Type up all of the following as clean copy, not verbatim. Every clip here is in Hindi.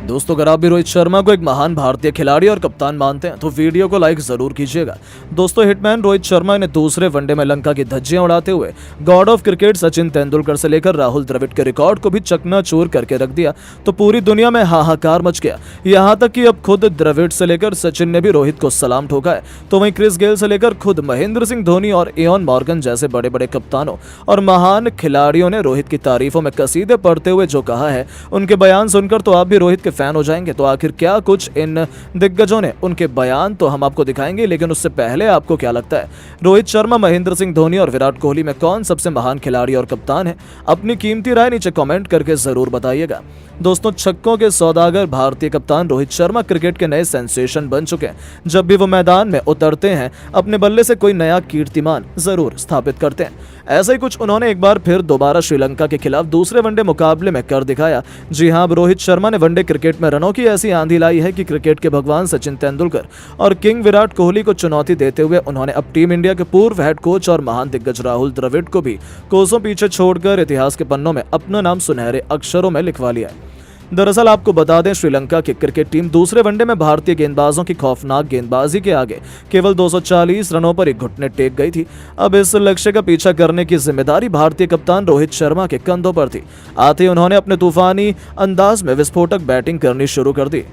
दोस्तों, अगर आप भी रोहित शर्मा को एक महान भारतीय खिलाड़ी और कप्तान मानते हैं तो वीडियो को लाइक जरूर कीजिएगा। दोस्तों, हिटमैन रोहित शर्मा ने दूसरे वनडे में लंका की धज्जियां उड़ाते हुए God of cricket Sachin Tendulkar से लेकर राहुल द्रविड़ के रिकॉर्ड को भी चकनाचूर करके रख दिया तो पूरी दुनिया में हाहाकार मच गया। यहाँ तक कि अब खुद द्रविड़ से लेकर सचिन ने भी रोहित को सलाम ठोका है। तो वहीं क्रिस गेल से लेकर खुद महेंद्र सिंह धोनी और इयान मॉर्गन जैसे बड़े बड़े कप्तानों और महान खिलाड़ियों ने रोहित की तारीफों में कसीदे पढ़ते हुए जो कहा है, उनके बयान सुनकर तो आप भी रोहित के फैन हो जाएंगे। तो आखिर क्या कुछ इन दिग्गजों ने उनके बयान तो हम आपको दिखाएंगे, लेकिन उससे पहले आपको क्या लगता है, रोहित शर्मा, महेंद्र सिंह धोनी और विराट कोहली में कौन सबसे महान खिलाड़ी और कप्तान है? अपनी कीमती राय नीचे कमेंट करके जरूर बताइएगा। दोस्तों, छक्कों के सौदागर भारतीय कप्तान रोहित शर्मा क्रिकेट के नए सेंसेशन बन चुके हैं। जब भी वो मैदान में उतरते हैं अपने बल्ले से कोई नया कीर्तिमान जरूर स्थापित करते हैं। ऐसा ही कुछ उन्होंने एक बार फिर दोबारा श्रीलंका के खिलाफ दूसरे वनडे मुकाबले में कर दिखाया। जी हां, अब रोहित शर्मा ने वनडे क्रिकेट में रनों की ऐसी आंधी लाई है कि क्रिकेट के भगवान सचिन तेंदुलकर और किंग विराट कोहली को चुनौती देते हुए उन्होंने अब टीम इंडिया के पूर्व हेड कोच और महान दिग्गज राहुल द्रविड़ को भी कोसों पीछे छोड़कर इतिहास के पन्नों में अपना नाम सुनहरे अक्षरों में लिखवा लिया है। दरअसल आपको बता दें, श्रीलंका की क्रिकेट टीम दूसरे वनडे में भारतीय गेंदबाजों की खौफनाक गेंदबाजी के आगे केवल 240 रनों पर एक घुटने टेक गई थी। अब इस लक्ष्य का पीछा करने की जिम्मेदारी भारतीय कप्तान रोहित शर्मा के कंधों पर थी। आते ही उन्होंने अपने तूफानी अंदाज में विस्फोटक बैटिंग करनी शुरू कर दी।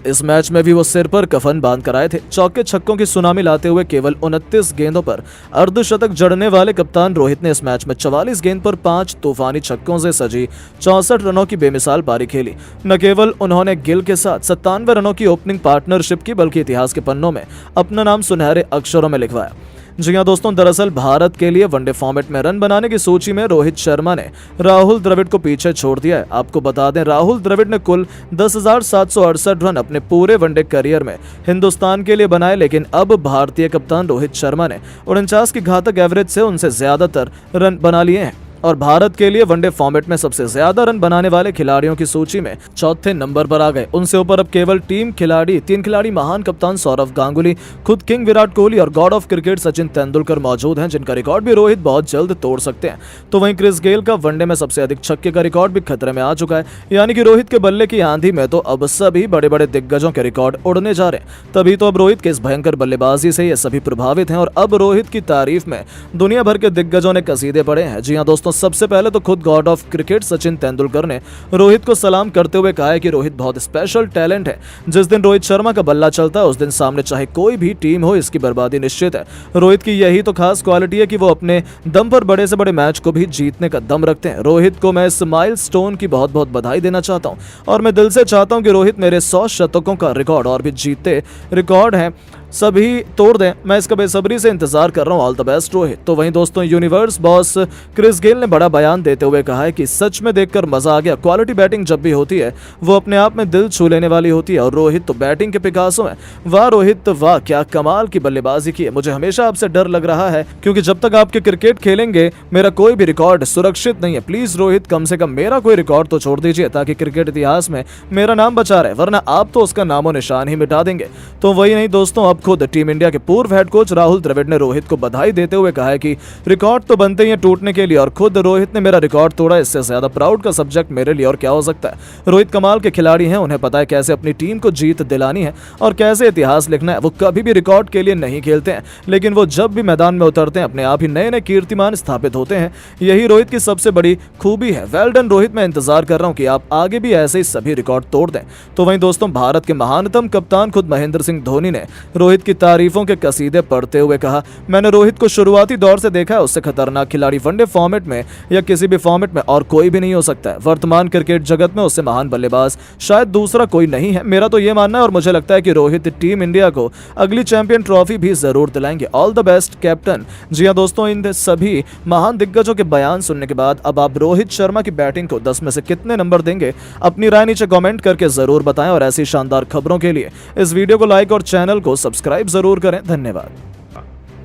इस मैच में भी वो सिर पर कफन बांध कर आए थे। चौके छक्कों की सुनामी लाते हुए केवल 29 गेंदों पर अर्धशतक जड़ने वाले कप्तान रोहित ने इस मैच में 44 गेंद पर 5 तूफानी छक्कों से सजी 64 रनों की बेमिसाल पारी खेली। न केवल उन्होंने गिल के साथ 97 रनों की ओपनिंग पार्टनरशिप की, बल्कि इतिहास के पन्नों में अपना नाम सुनहरे अक्षरों में लिखवाया। जी हाँ दोस्तों, दरअसल भारत के लिए वनडे फॉर्मेट में रन बनाने की सूची में रोहित शर्मा ने राहुल द्रविड़ को पीछे छोड़ दिया है। आपको बता दें, राहुल द्रविड़ ने कुल 10,768 रन अपने पूरे वनडे करियर में हिंदुस्तान के लिए बनाए, लेकिन अब भारतीय कप्तान रोहित शर्मा ने 49 की घातक एवरेज से उनसे ज्यादातर रन बना लिए हैं और भारत के लिए वनडे फॉर्मेट में सबसे ज्यादा रन बनाने वाले खिलाड़ियों की सूची में चौथे नंबर पर आ गए। उनसे ऊपर अब केवल तीन खिलाड़ी महान कप्तान सौरव गांगुली, खुद किंग विराट कोहली और God of cricket Sachin Tendulkar मौजूद हैं, जिनका रिकॉर्ड भी रोहित बहुत जल्द तोड़ सकते हैं। तो वहीं क्रिस गेल का वनडे में सबसे अधिक छक्के का रिकॉर्ड भी खतरे में आ चुका है। यानी कि रोहित के बल्ले की आंधी में तो अब सभी बड़े बड़े दिग्गजों के रिकॉर्ड उड़ने जा रहे हैं। तभी तो अब रोहित के इस भयंकर बल्लेबाजी से ये सभी प्रभावित हैं और अब रोहित की तारीफ में दुनिया भर के दिग्गजों ने कसीदे पड़े हैं। जी हाँ दोस्तों, सबसे पहले तो खुद God of cricket Sachin Tendulkar ने रोहित को सलाम करते हुए कहा है कि रोहित बहुत स्पेशल टैलेंट है। जिस दिन रोहित शर्मा का बल्ला चलता है उस दिन सामने चाहे कोई भी टीम हो, इसकी बर्बादी निश्चित है। रोहित की यही तो खास क्वालिटी है कि वो अपने दम पर बड़े से बड़े मैच को भी जीतने का दम रखते हैं। रोहित को मैं इस माइलस्टोन की बहुत बहुत बधाई देना चाहता हूं और मैं दिल से चाहता हूं कि रोहित मेरे 100 शतकों का रिकॉर्ड और भी जीते रिकॉर्ड है सभी तोड़ दें। मैं इसका बेसब्री से इंतजार कर रहा हूं। All the best Rohit. तो वहीं दोस्तों, यूनिवर्स बॉस क्रिस गेल ने बड़ा बयान देते हुए कहा है कि सच में देखकर मजा आ गया। क्वालिटी बैटिंग जब भी होती है वो अपने आप में दिल छू लेने वाली होती है और रोहित तो बैटिंग के पिकासो हैं। वाह रोहित वाह, क्या कमाल की बल्लेबाजी की है। मुझे हमेशा आपसे डर लग रहा है क्योंकि जब तक आपके क्रिकेट खेलेंगे मेरा कोई भी रिकॉर्ड सुरक्षित नहीं है। प्लीज रोहित, कम से कम मेरा कोई रिकॉर्ड तो छोड़ दीजिए ताकि क्रिकेट इतिहास में मेरा नाम बचा रहे, वरना आप तो उसका नामो निशान ही मिटा देंगे। तो वही नहीं दोस्तों, अब खुद टीम इंडिया के पूर्व हेड कोच राहुल द्रविड़ ने रोहित को बधाई देते हुए कहा है कि रिकॉर्ड तो बनते ही हैं टूटने के लिए और खुद रोहित ने मेरा रिकॉर्ड तोड़ा। इससे ज्यादा प्राउड का सब्जेक्ट मेरे लिए और क्या हो सकता है। रोहित कमाल के खिलाड़ी हैं, उन्हें पता है कैसे अपनी टीम को जीत दिलानी है और कैसे इतिहास लिखना है। वो कभी भी रिकॉर्ड के लिए नहीं खेलते हैं, लेकिन वो जब भी मैदान में उतरते हैं अपने आप ही नए नए कीर्तिमान स्थापित होते हैं। यही रोहित की सबसे बड़ी खूबी है। वेल डन रोहित, मैं इंतजार कर रहा हूं कि आप आगे भी ऐसे ही सभी रिकॉर्ड तोड़ दें। तो वहीं दोस्तों, भारत के महानतम कप्तान खुद महेंद्र सिंह धोनी ने रोहित की तारीफों के कसीदे पढ़ते हुए कहा, मैंने रोहित को शुरुआती दौर से देखा है, उससे खतरनाक खिलाड़ी वनडे फॉर्मेट में या किसी भी फॉर्मेट में और कोई भी नहीं हो सकता है। वर्तमान क्रिकेट जगत में उससे महान बल्लेबाज शायद दूसरा कोई नहीं है। मेरा तो यह मानना है और मुझे लगता है कि रोहित टीम इंडिया को अगली चैंपियन ट्रॉफी भी जरूर दिलाएंगे। All the best captain. जी हाँ दोस्तों, इन सभी महान दिग्गजों के बयान सुनने के बाद अब आप रोहित शर्मा की बैटिंग को 10 में से कितने नंबर देंगे? अपनी राय नीचे कमेंट करके जरूर बताएं और ऐसी शानदार खबरों के लिए इस वीडियो को लाइक और चैनल को सब्सक्राइब जरूर करें। धन्यवाद।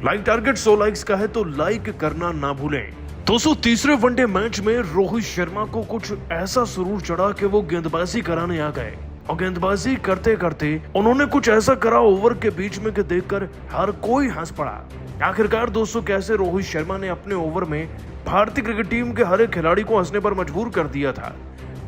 लाइक टारगेट 100 लाइक्स का है तो लाइक करना ना भूलें। दोस्तों, तीसरे वनडे मैच में रोहित शर्मा को कुछ ऐसा सुरूर चढ़ा कि वो गेंदबाजी कराने आ गए और गेंदबाजी करते करते उन्होंने कुछ ऐसा करा ओवर के बीच में कि देखकर हर कोई हंस पड़ा। आखिरकार दोस्तों, कैसे रोहित शर्मा ने अपने ओवर में भारतीय क्रिकेट टीम के हर एक खिलाड़ी को हंसने पर मजबूर कर दिया था।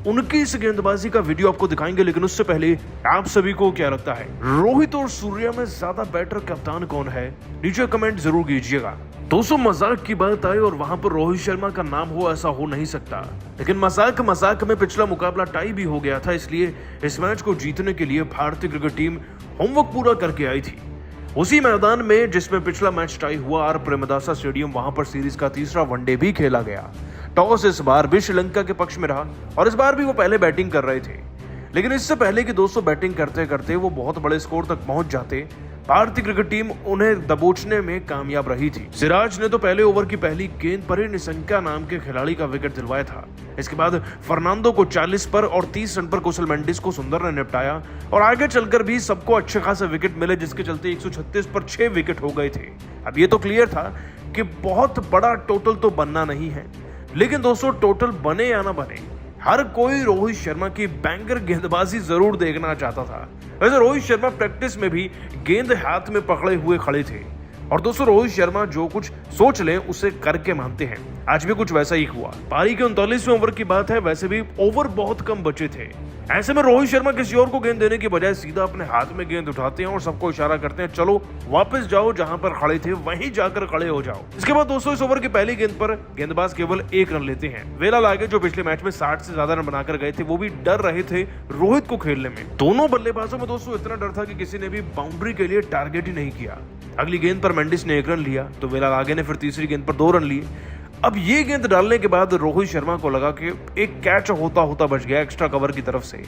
उनकी इस गेंदबाजी का वीडियो आपको दिखाएंगे, लेकिन उससे पहले आप सभी को क्या लगता है, रोहित और सूर्या में ज्यादा बेटर कप्तान कौन है? नीचे कमेंट जरूर कीजिएगा। दोस्तों, मजाक की बात आए और वहां पर रोहित शर्मा का नाम हो, ऐसा हो नहीं सकता, लेकिन मजाक में पिछला मुकाबला टाई भी हो गया था, इसलिए इस मैच को जीतने के लिए भारतीय क्रिकेट टीम होमवर्क पूरा करके आई थी। उसी मैदान में जिसमें पिछला मैच टाई हुआ, आर प्रेमदासा स्टेडियम, वहां पर सीरीज का तीसरा वनडे भी खेला गया। टॉस इस बार भी श्रीलंका के पक्ष में रहा और इस बार भी वो पहले बैटिंग कर रहे थे, लेकिन इससे पहले कि दोस्तों बैटिंग करते करते वो बहुत बड़े स्कोर तक पहुंच जाते, भारतीय क्रिकेट टीम उन्हें दबोचने में कामयाब रही थी। सिराज ने तो पहले ओवर की पहली गेंद पर ही निशंका नाम के खिलाड़ी का विकेट दिलवाया था। इसके बाद फर्नांडो को 40 पर और 30 रन पर कुशल मेंडिस को सुंदर ने निपटाया और आगे चलकर भी सबको अच्छे खासे विकेट मिले, जिसके चलते 136 पर 6 विकेट हो गए थे। अब ये तो क्लियर था कि बहुत बड़ा टोटल तो बनना नहीं है, लेकिन दोस्तों टोटल बने या ना बने, हर कोई रोहित शर्मा की बैंगर गेंदबाजी जरूर देखना चाहता था। वैसे रोहित शर्मा प्रैक्टिस में भी गेंद हाथ में पकड़े हुए खड़े थे और दोस्तों रोहित शर्मा जो कुछ सोच लें उसे करके मानते हैं। आज भी कुछ वैसा ही हुआ। पारी के 39वें ओवर की बात है, वैसे भी ओवर बहुत कम बचे थे। ऐसे में रोहित शर्मा किसी और को गेंद देने की बजाय सीधा अपने हाथ में गेंद उठाते हैं और सबको इशारा करते हैं, चलो वापस जाओ, जहां पर खड़े थे वहीं जाकर खड़े हो जाओ। इसके बाद दोस्तों इस ओवर की पहली गेंद पर गेंदबाज केवल 1 रन लेते हैं। वेला लागे जो पिछले मैच में 60 से ज्यादा रन बनाकर गए थे, वो भी डर रहे थे रोहित को खेलने में। दोनों बल्लेबाजों में दोस्तों इतना डर था कि किसी ने भी बाउंड्री के लिए टारगेट ही नहीं किया। अगली गेंद पर मेंडिस ने 1 रन लिया तो वेला लागे ने फिर तीसरी गेंद पर 2 रन लिए। अब ये गेंद डालने के बाद रोहित शर्मा को लगा कि एक कैच होता होता बच गया एक्स्ट्रा कवर की तरफ से,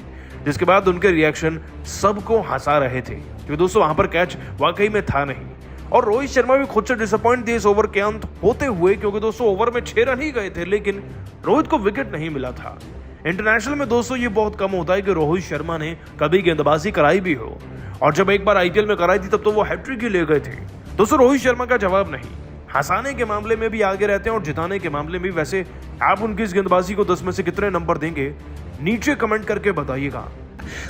जिसके बाद उनके रिएक्शन सबको हंसा रहे थे, क्योंकि दोस्तों वहां पर कैच वाकई में था नहीं। और रोहित शर्मा भी खुद से डिसअपॉइंट थे इस ओवर के अंत होते हुए, क्योंकि दोस्तों ओवर में 6 रन ही गए थे, लेकिन रोहित को विकेट नहीं मिला था। इंटरनेशनल में दोस्तों ये बहुत कम होता है कि रोहित शर्मा ने कभी गेंदबाजी कराई भी हो, और जब एक बार आईपीएल में कराई थी तब तो वो हैट्रिक ही ले गए थे। दोस्तों रोहित शर्मा का जवाब नहीं, हंसाने के मामले में भी आगे रहते हैं और जिताने के मामले में भी। वैसे आप उनकी इस गेंदबाजी को 10 में से कितने नंबर देंगे, नीचे कमेंट करके बताइएगा।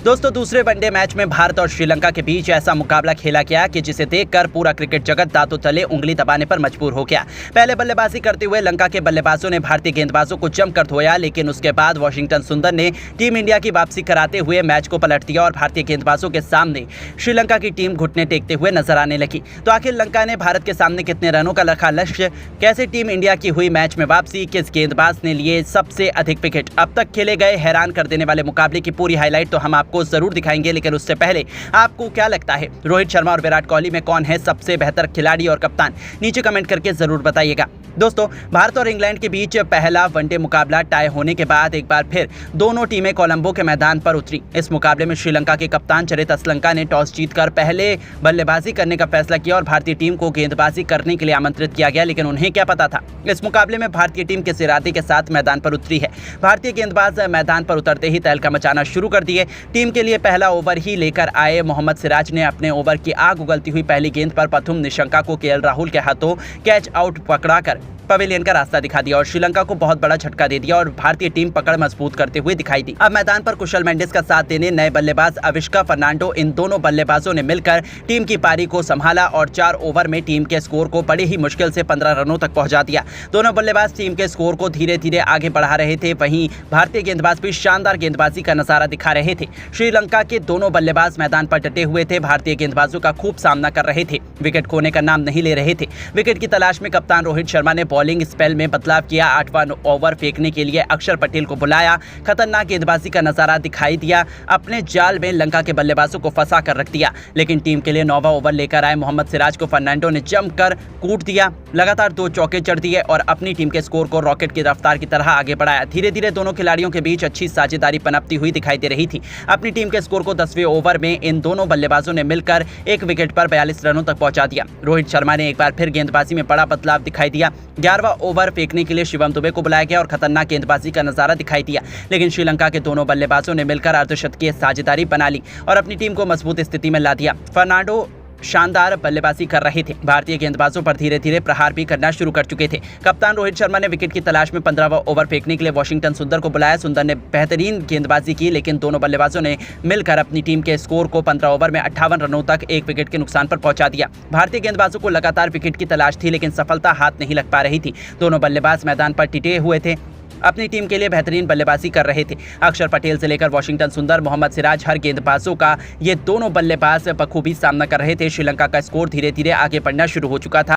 दोस्तों, दूसरे वनडे मैच में भारत और श्रीलंका के बीच ऐसा मुकाबला खेला गया कि जिसे देखकर पूरा क्रिकेट जगत दांतों तले उंगली दबाने पर मजबूर हो गया। पहले बल्लेबाजी करते हुए लंका के बल्लेबाजों ने भारतीय गेंदबाजों को जमकर धोया, लेकिन उसके बाद वाशिंगटन सुंदर ने टीम इंडिया की वापसी कराते हुए मैच को पलट दिया और भारतीय गेंदबाजों के सामने श्रीलंका की टीम घुटने टेकते हुए नजर आने लगी। तो आखिर लंका ने भारत के सामने कितने रनों का रखा लक्ष्य, कैसे टीम इंडिया की हुई मैच में वापसी, किस गेंदबाज ने लिए सबसे अधिक विकेट, अब तक खेले गए हैरान कर देने वाले मुकाबले की पूरी हाईलाइट तो हम आपको जरूर दिखाएंगे। लेकिन उससे पहले आपको क्या लगता है, रोहित शर्मा और विराट कोहली में कौन है सबसे बेहतर खिलाड़ी और कप्तान, नीचे कमेंट करके जरूर बताइएगा। दोस्तों, भारत और इंग्लैंड के बीच पहला वनडे मुकाबला टाई होने के बाद एक बार फिर दोनों टीमें कोलंबो के मैदान पर उतरी। इस मुकाबले में श्रीलंका के कप्तान चरित असलंका ने टॉस जीतकर पहले बल्लेबाजी करने का फैसला किया और भारतीय टीम को गेंदबाजी करने के लिए आमंत्रित किया गया, लेकिन उन्हें क्या पता था इस मुकाबले में भारतीय टीम किस इरादे के साथ मैदान पर उतरी है। भारतीय गेंदबाज मैदान पर उतरते ही तहलका मचाना शुरू कर दिए। टीम के लिए पहला ओवर ही लेकर आए मोहम्मद सिराज ने अपने ओवर की आग उगलती हुई पहली गेंद पर प्रथम निशंका को केएल राहुल के हाथों कैच आउट पकड़ाकर पवेलियन का रास्ता दिखा दिया और श्रीलंका को बहुत बड़ा झटका दे दिया और भारतीय टीम पकड़ मजबूत करते हुए दिखाई दी। अब मैदान पर कुशल मेंडिस का साथ देने नए बल्लेबाज अविष्का फर्नांडो, इन दोनों बल्लेबाजों ने मिलकर टीम की पारी को संभाला और 4 ओवर में टीम के स्कोर को बड़ी ही मुश्किल से 15 रनों तक पहुंचा दिया। दोनों बल्लेबाज टीम के स्कोर को धीरे धीरे आगे बढ़ा रहे थे, वहीं भारतीय गेंदबाज भी शानदार गेंदबाजी का नजारा दिखा रहे थे। श्रीलंका के दोनों बल्लेबाज मैदान पर डटे हुए थे, भारतीय गेंदबाजों का खूब सामना कर रहे थे, विकेट खोने का नाम नहीं ले रहे थे। विकेट की तलाश में कप्तान रोहित शर्मा ने बॉलिंग स्पेल में बदलाव किया। 8वां ओवर फेंकने के लिए अक्षर पटेल को बुलाया। खतरनाक गेंदबाजी का नजारा दिखाई दिया, अपने जाल में लंका के बल्लेबाजों को फंसा कर रख दिया। लेकिन टीम के लिए 9वां ओवर लेकर आए मोहम्मद सिराज को फर्नांडो ने जमकर कूट दिया। लगातार 2 चौके जड़ दिए और अपनी टीम के स्कोर को रॉकेट की रफ्तार की तरह आगे बढ़ाया। धीरे धीरे दोनों खिलाड़ियों के बीच अच्छी साझेदारी पनपती हुई दिखाई दे रही थी। अपनी टीम के स्कोर को 10वें ओवर में इन दोनों बल्लेबाजों ने मिलकर एक विकेट पर 42 रनों तक पहुंचा दिया। रोहित शर्मा ने एक बार फिर गेंदबाजी में बड़ा बदलाव दिखाई दिया। 11वां ओवर फेंकने के लिए शिवम दुबे को बुलाया गया और खतरनाक गेंदबाजी का नजारा दिखाई दिया, लेकिन श्रीलंका के दोनों बल्लेबाजों ने मिलकर अर्धशतकीय साझेदारी बना ली और अपनी टीम को मजबूत स्थिति में ला दिया। फर्नांडो शानदार बल्लेबाजी कर रहे थे, भारतीय गेंदबाजों पर धीरे धीरे प्रहार भी करना शुरू कर चुके थे। कप्तान रोहित शर्मा ने विकेट की तलाश में 15वां ओवर फेंकने के लिए वाशिंगटन सुंदर को बुलाया। सुंदर ने बेहतरीन गेंदबाजी की, लेकिन दोनों बल्लेबाजों ने मिलकर अपनी टीम के स्कोर को 15 ओवर में 58 रनों तक एक विकेट के नुकसान पर पहुंचा दिया। भारतीय गेंदबाजों को लगातार विकेट की तलाश थी, लेकिन सफलता हाथ नहीं लग पा रही थी। दोनों बल्लेबाज मैदान पर टिके हुए थे। अपनी टीम के लिए बेहतरीन बल्लेबाजी कर रहे थे। अक्षर पटेल से लेकर वाशिंगटन सुंदर, मोहम्मद सिराज, हर गेंदबाजों का ये दोनों बल्लेबाज बखूबी सामना कर रहे थे। श्रीलंका का स्कोर धीरे धीरे आगे बढ़ना शुरू हो चुका था।